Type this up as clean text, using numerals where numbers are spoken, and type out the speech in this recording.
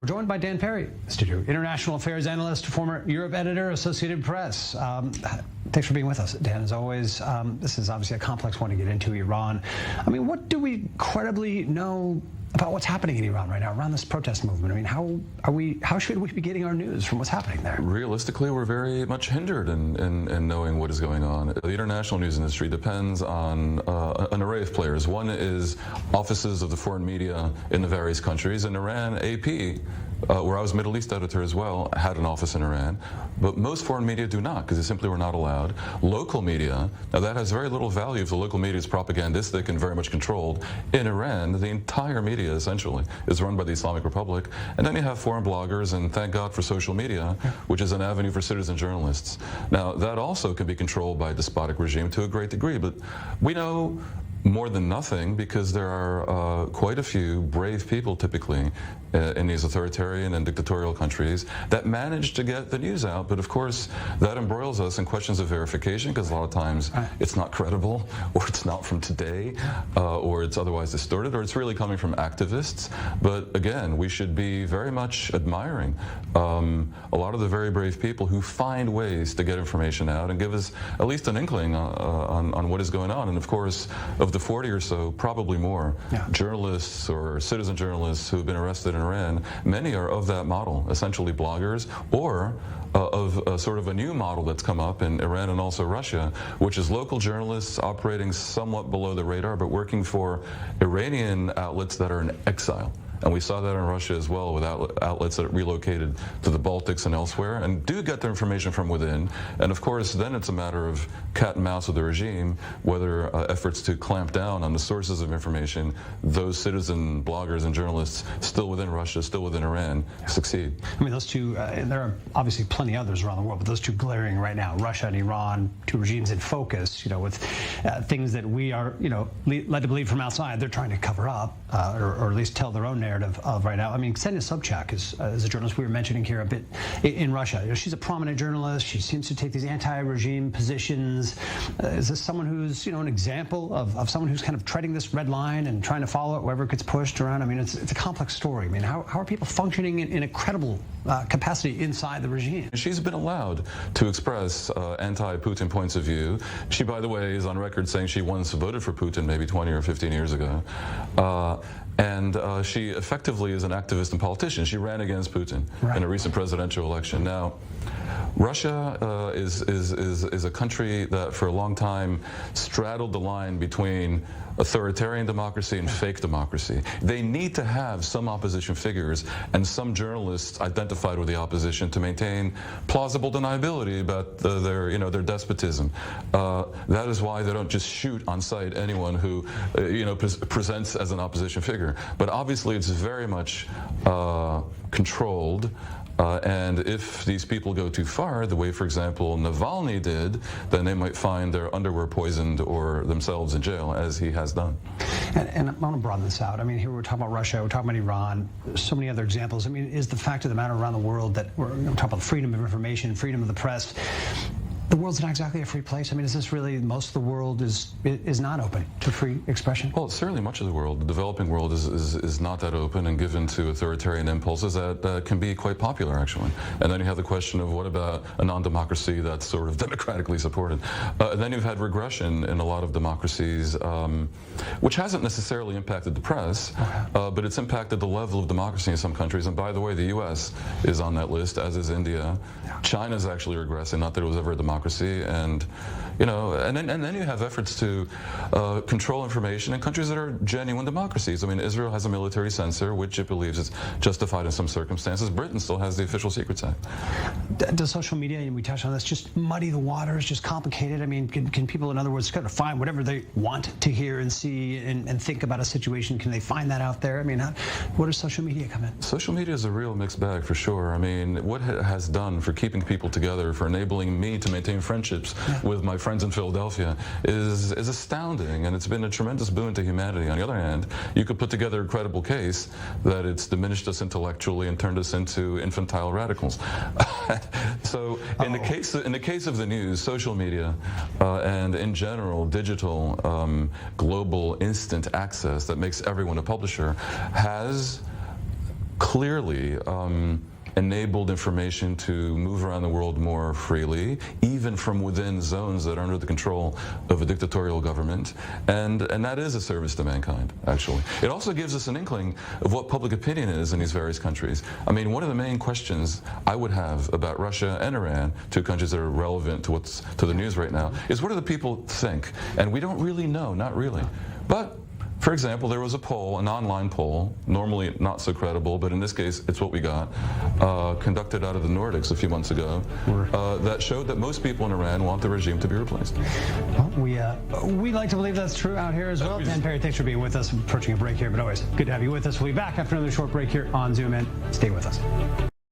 Joined by Dan Perry, studio international affairs analyst, former Europe editor, Associated Press. Thanks for being with us, Dan, as always. This is obviously a complex one to get into, Iran. I mean, what do we credibly know about what's happening in Iran right now, around this protest movement? I mean, how should we be getting our news from what's happening there? Realistically, we're very much hindered in knowing what is going on. The international news industry depends on an array of players. One is offices of the foreign media in the various countries. In Iran, AP, where I was Middle East editor as well, had an office in Iran. But most foreign media do not, because they simply were not allowed. Local media, now that has very little value if the local media is propagandistic and very much controlled. In Iran, the entire media essentially is run by the Islamic Republic. And then you have foreign bloggers, and thank God for social media, which is an avenue for citizen journalists. Now, that also can be controlled by a despotic regime to a great degree, but we know more than nothing because there are quite a few brave people typically in these authoritarian and dictatorial countries that manage to get the news out. But of course, that embroils us in questions of verification, because a lot of times it's not credible, or it's not from today, or it's otherwise distorted, or it's really coming from activists. But again, we should be very much admiring a lot of the very brave people who find ways to get information out and give us at least an inkling on what is going on. And of course, of the 40 or so, probably more, journalists or citizen journalists who have been arrested in Iran, many are of that model, essentially bloggers, or of sort of a new model that's come up in Iran and also Russia, which is local journalists operating somewhat below the radar, but working for Iranian outlets that are in exile. And we saw that in Russia as well, with outlets that relocated to the Baltics and elsewhere, and do get their information from within. And of course, then it's a matter of cat and mouse with the regime, whether efforts to clamp down on the sources of information, those citizen bloggers and journalists still within Russia, still within Iran, succeed. I mean, those two, there are obviously plenty others around the world, but those two glaring right now, Russia and Iran, two regimes in focus, with things that we are, led to believe from outside, they're trying to cover up, or at least tell their own narrative of right now. I mean, Ksenia Sobchak is a journalist we were mentioning here a bit in Russia. She's a prominent journalist. She seems to take these anti-regime positions. Is this someone who's, an example of someone who's kind of treading this red line and trying to follow it wherever it gets pushed around? I mean, it's a complex story. I mean, how are people functioning in a credible capacity inside the regime? She's been allowed to express anti-Putin points of view. She, by the way, is on record saying she once voted for Putin maybe 20 or 15 years ago. And she effectively is an activist and politician. She ran against Putin in a recent presidential election. Now, Russia is a country that for a long time straddled the line between authoritarian democracy and fake democracy. They need to have some opposition figures and some journalists identified with the opposition to maintain plausible deniability about their despotism. That is why they don't just shoot on sight anyone who presents as an opposition figure. But obviously, it's very much controlled. And if these people go too far, the way, for example, Navalny did, then they might find their underwear poisoned or themselves in jail, as he has done. And I want to broaden this out. I mean, here we're talking about Russia, we're talking about Iran, so many other examples. I mean, is the fact of the matter around the world that we're talking about freedom of information, freedom of the press, the world's not exactly a free place? I mean, is this really, most of the world is not open to free expression? Well, certainly much of the world, the developing world, is not that open and given to authoritarian impulses that can be quite popular, actually. And then you have the question of what about a non-democracy that's sort of democratically supported? And then you've had regression in a lot of democracies, which hasn't necessarily impacted the press, but it's impacted the level of democracy in some countries. And by the way, the U.S. is on that list, as is India. China's actually regressing, not that it was ever a democracy. And then you have efforts to control information in countries that are genuine democracies. I mean, Israel has a military censor, which it believes is justified in some circumstances. Britain still has the Official Secrets Act. Does social media, and we touched on this, just muddy the waters, just complicate it? I mean, can people, in other words, kind of find whatever they want to hear and see and think about a situation? Can they find that out there? I mean, where does social media come in? Social media is a real mixed bag, for sure. I mean, what it has done for keeping people together, for enabling me to maintain friendships with my friends in Philadelphia is astounding, and it's been a tremendous boon to humanity. On the other hand, you could put together a credible case that it's diminished us intellectually and turned us into infantile radicals. So in the case of the news, social media and in general digital global instant access that makes everyone a publisher has clearly enabled information to move around the world more freely, even from within zones that are under the control of a dictatorial government, and that is a service to mankind, actually. It also gives us an inkling of what public opinion is in these various countries. I mean, one of the main questions I would have about Russia and Iran, two countries that are relevant to the news right now, is what do the people think? And we don't really know, not really. But for example, there was a poll, an online poll, normally not so credible, but in this case, it's what we got, conducted out of the Nordics a few months ago, that showed that most people in Iran want the regime to be replaced. Well, we like to believe that's true out here as well. Dan Perry, thanks for being with us. We're approaching a break here, but always good to have you with us. We'll be back after another short break here on Zoom In. Stay with us.